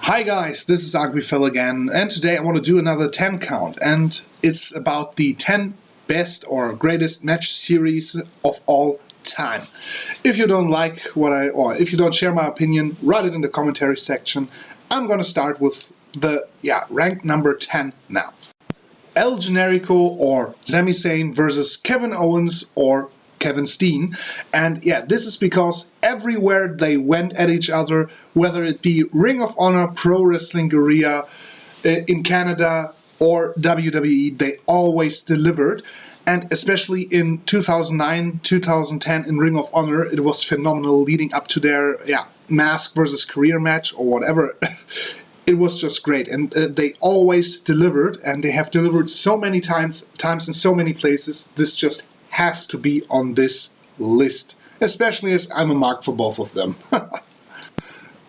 Hi guys, this is Uglyfell again, and today I want to do another 10 count, and it's about the 10 best or greatest match series of all time. If you don't like if you don't share my opinion, write it in the commentary section. I'm gonna start with the rank number 10 now. El Generico or Sami Zayn versus Kevin Owens or Kevin Steen, and this is because everywhere they went at each other, whether it be Ring of Honor, Pro Wrestling Guerrilla in Canada or WWE, they always delivered. And especially in 2009, 2010 in Ring of Honor, it was phenomenal leading up to their mask versus career match or whatever. It was just great, and they always delivered, and they have delivered so many times in so many places. This just has to be on this list, especially as I'm a mark for both of them.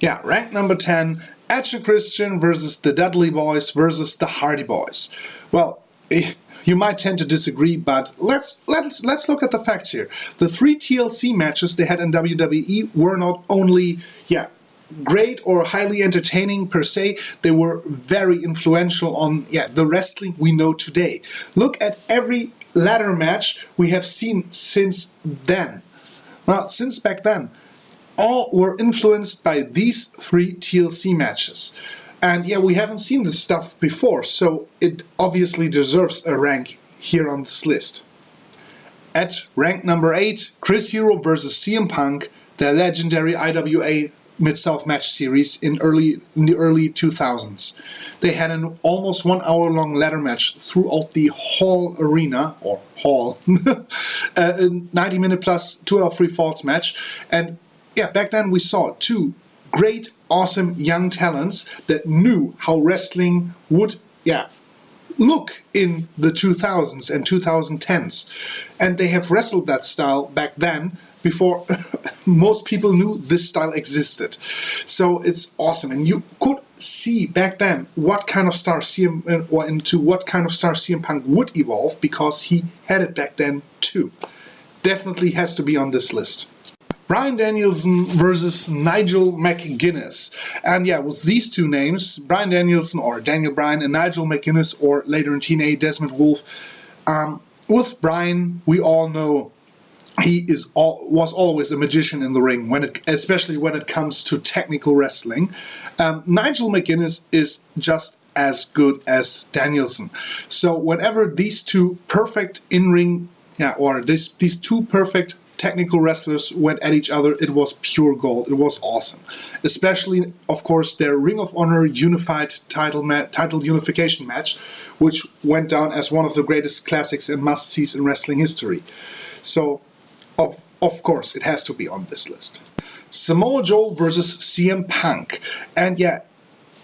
Rank number 10, Edge and Christian versus the Dudley Boys versus the Hardy Boys. Well, you might tend to disagree, but let's look at the facts here. The 3 TLC matches they had in WWE were not only great or highly entertaining per se, they were very influential on the wrestling we know today. Look at every ladder match we have seen since then. Well, since back then, all were influenced by these 3 TLC matches. And we haven't seen this stuff before, so it obviously deserves a rank here on this list. At rank number 8, Chris Hero versus CM Punk, the legendary IWA Mid-South match series in the early 2000s. They had an almost 1 hour long ladder match throughout the whole arena, or hall, a 90-minute plus 2 out of 3 falls match. And back then we saw 2 great, awesome young talents that knew how wrestling would look in the 2000s and 2010s. And they have wrestled that style back then before most people knew this style existed. So it's awesome, and you could see back then what kind of star CM Punk would evolve, because he had it back then too. Definitely has to be on this list. Bryan Danielson versus Nigel McGuinness. And with these 2 names, Bryan Danielson or Daniel Bryan and Nigel McGuinness, or later in TNA Desmond Wolfe. With Bryan, we all know he was always a magician in the ring, especially when it comes to technical wrestling. Nigel McGuinness is just as good as Danielson. So whenever these 2 perfect in-ring, these 2 perfect technical wrestlers went at each other, it was pure gold. It was awesome. Especially, of course, their Ring of Honor unified title unification match, which went down as one of the greatest classics and must-sees in wrestling history. So, of course, it has to be on this list. Samoa Joe versus CM Punk. And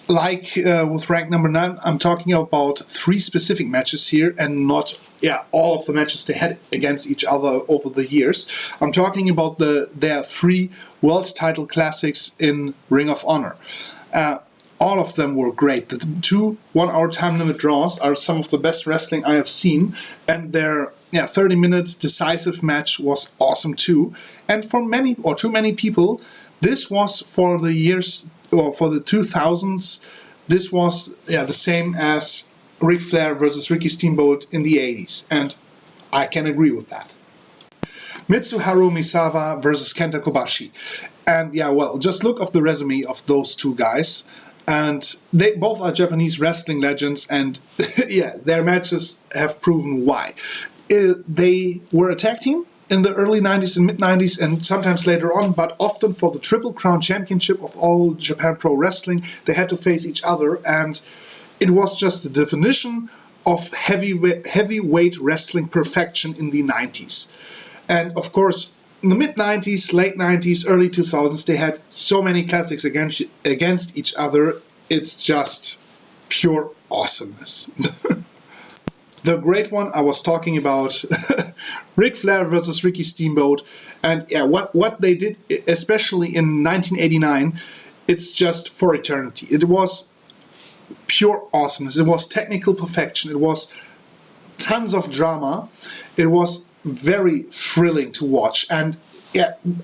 with rank number 9, I'm talking about 3 specific matches here, and not all of the matches they had against each other over the years. I'm talking about their 3 world title classics in Ring of Honor. All of them were great. The 2 1-hour time limit draws are some of the best wrestling I have seen, and their 30-minute decisive match was awesome too. And for too many people, this was for the years, or for the 2000s, this was the same as Ric Flair versus Ricky Steamboat in the 80s, and I can agree with that. Mitsuharu Misawa versus Kenta Kobashi. And just look at the resume of those 2 guys. And they both are Japanese wrestling legends, and their matches have proven why. They were a tag team in the early 90s and mid-90s, and sometimes later on, but often for the Triple Crown Championship of All Japan Pro Wrestling, they had to face each other, and it was just the definition of heavyweight wrestling perfection in the 90s. And of course, in the mid-90s, late 90s, early 2000s, they had so many classics against each other. It's just pure awesomeness. The great one I was talking about, Ric Flair versus Ricky Steamboat. And what they did, especially in 1989, it's just for eternity. It was pure awesomeness. It was technical perfection. It was tons of drama. It was very thrilling to watch, and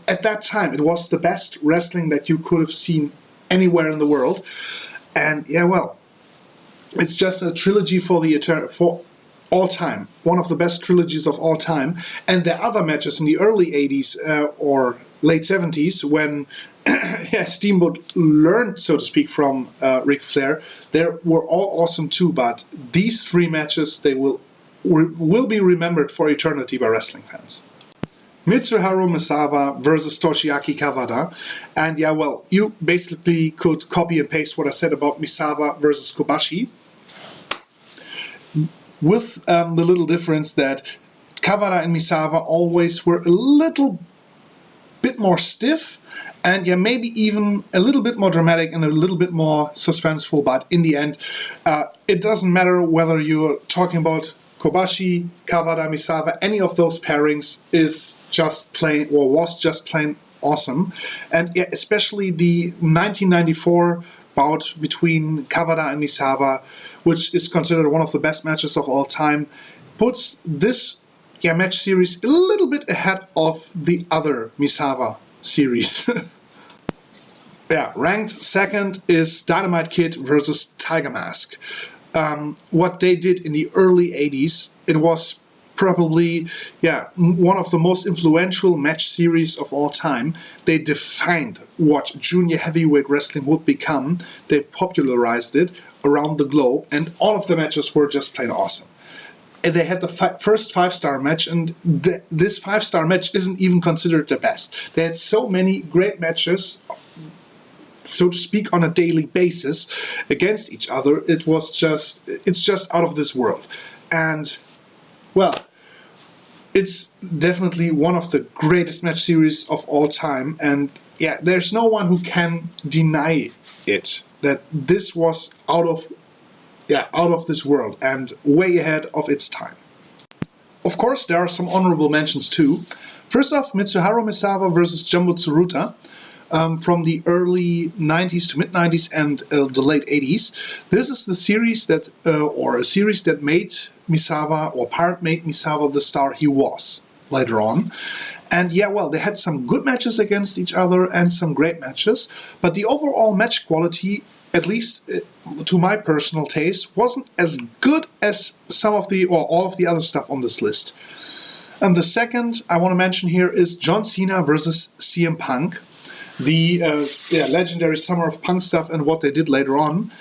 at that time it was the best wrestling that you could have seen anywhere in the world. And yeah, well, it's just a trilogy for all time, one of the best trilogies of all time. And there are other matches in the early 80s or late 70s when Steamboat learned, so to speak, from Ric Flair. They were all awesome too, but these three matches, they will be remembered for eternity by wrestling fans. Mitsuharu Misawa versus Toshiaki Kawada. And yeah, well, you basically could copy and paste what I said about Misawa versus Kobashi, with the little difference that Kawada and Misawa always were a little bit more stiff, and yeah, maybe even a little bit more dramatic and a little bit more suspenseful, but in the end, it doesn't matter whether you're talking about Kobashi, Kawada, Misawa, any of those pairings is just plain, or was just plain awesome. And yeah, especially the 1994 bout between Kawada and Misawa, which is considered one of the best matches of all time, puts this match series a little bit ahead of the other Misawa series. Ranked second is Dynamite Kid versus Tiger Mask. What they did in the early 80s, it was probably one of the most influential match series of all time. They defined what junior heavyweight wrestling would become. They popularized it around the globe, and all of the matches were just plain awesome. And they had the first 5-star match, and this 5-star match isn't even considered the best. They had so many great matches, so to speak, on a daily basis against each other. It's just out of this world. And well, it's definitely one of the greatest match series of all time, and yeah, there's no one who can deny it, that this was out of this world and way ahead of its time. Of course, there are some honorable mentions too. First off, Mitsuharu Misawa versus Jumbo Tsuruta. From the early 90s to mid-90s and the late 80s. This is the series that, or a series that made Misawa, or made Misawa the star he was later on. And yeah, well, they had some good matches against each other and some great matches, but the overall match quality, at least to my personal taste, wasn't as good as some of the, or all of the other stuff on this list. And the second I want to mention here is John Cena versus CM Punk. The legendary Summer of Punk stuff and what they did later on.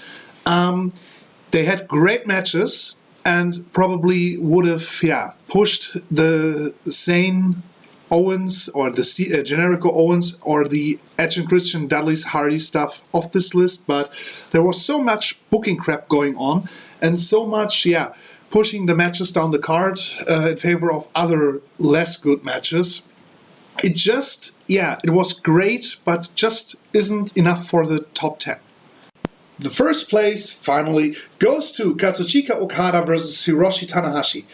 They had great matches and probably would have pushed the Zayn Owens or the Generico Owens or the Edge and Christian Dudley's Hardy stuff off this list, but there was so much booking crap going on and so much pushing the matches down the card in favor of other less good matches. It just, it was great, but just isn't enough for the top 10. The first place, finally, goes to Kazuchika Okada versus Hiroshi Tanahashi.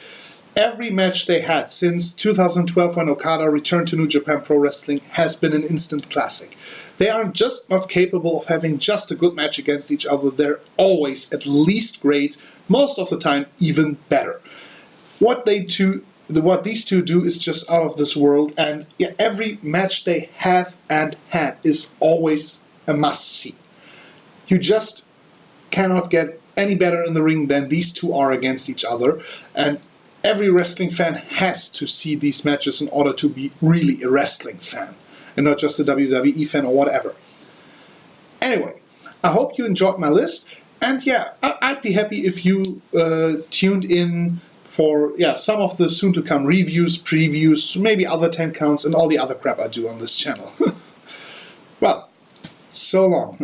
Every match they had since 2012 when Okada returned to New Japan Pro Wrestling has been an instant classic. They are just not capable of having just a good match against each other. They're always at least great, most of the time even better. What these two do is just out of this world, and every match they have and had is always a must-see. You just cannot get any better in the ring than these two are against each other, and every wrestling fan has to see these matches in order to be really a wrestling fan, and not just a WWE fan or whatever. Anyway, I hope you enjoyed my list, and I'd be happy if you tuned in for some of the soon-to-come reviews, previews, maybe other 10 counts, and all the other crap I do on this channel. Well, so long.